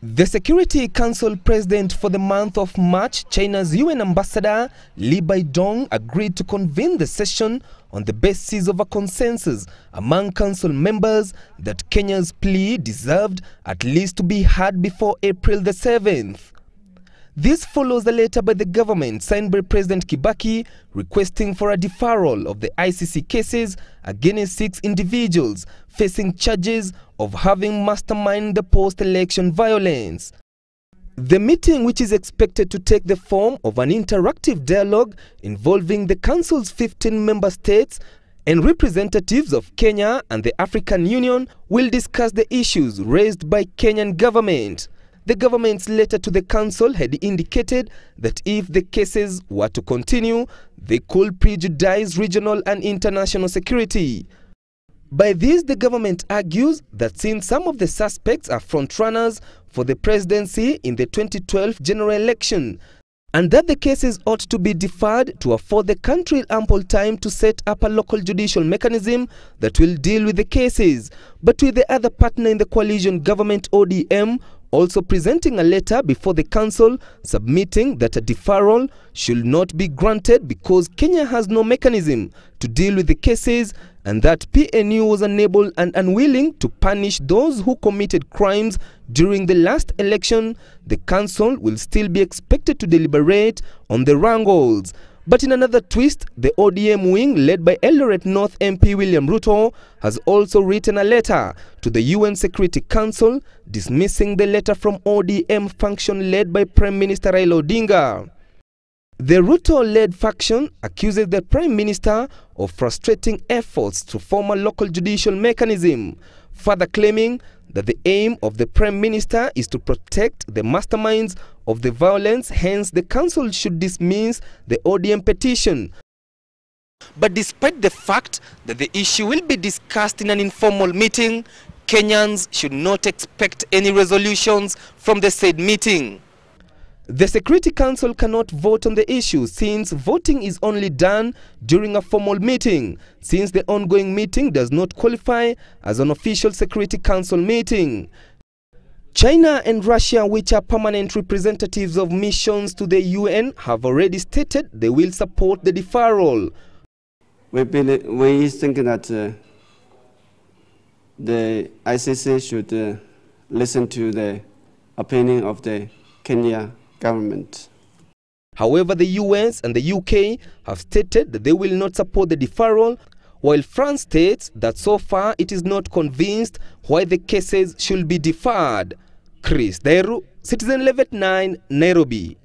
The Security Council President for the month of March, China's UN Ambassador Li Baidong, agreed to convene the session on the basis of a consensus among Council members that Kenya's plea deserved at least to be heard before April the 7th. This follows a letter by the government signed by President Kibaki requesting for a deferral of the ICC cases against 6 individuals facing charges of having masterminded the post-election violence. The meeting, which is expected to take the form of an interactive dialogue involving the Council's 15 member states and representatives of Kenya and the African Union, will discuss the issues raised by Kenyan government. The government's letter to the Council had indicated that if the cases were to continue, they could prejudice regional and international security. By this, the government argues that since some of the suspects are frontrunners for the presidency in the 2012 general election, and that the cases ought to be deferred to afford the country ample time to set up a local judicial mechanism that will deal with the cases. But with the other partner in the coalition government, ODM, also presenting a letter before the Council submitting that a deferral should not be granted because Kenya has no mechanism to deal with the cases and that PNU was unable and unwilling to punish those who committed crimes during the last election. The Council will still be expected to deliberate on the wrangles. But in another twist, the ODM wing, led by Eldoret North MP William Ruto, has also written a letter to the UN Security Council dismissing the letter from ODM faction led by Prime Minister Raila Odinga. The Ruto-led faction accuses the Prime Minister of frustrating efforts to form a local judicial mechanism, further claiming that the aim of the Prime Minister is to protect the masterminds of the violence, hence the Council should dismiss the ODM petition. But despite the fact that the issue will be discussed in an informal meeting, Kenyans should not expect any resolutions from the said meeting. The Security Council cannot vote on the issue since voting is only done during a formal meeting, since the ongoing meeting does not qualify as an official Security Council meeting. China and Russia, which are permanent representatives of missions to the UN, have already stated they will support the deferral. We think that the ICC should listen to the opinion of the Kenya government. However, the US and the UK have stated that they will not support the deferral, while France states that so far it is not convinced why the cases should be deferred. Chris Dairu, Citizen 11 9, Nairobi.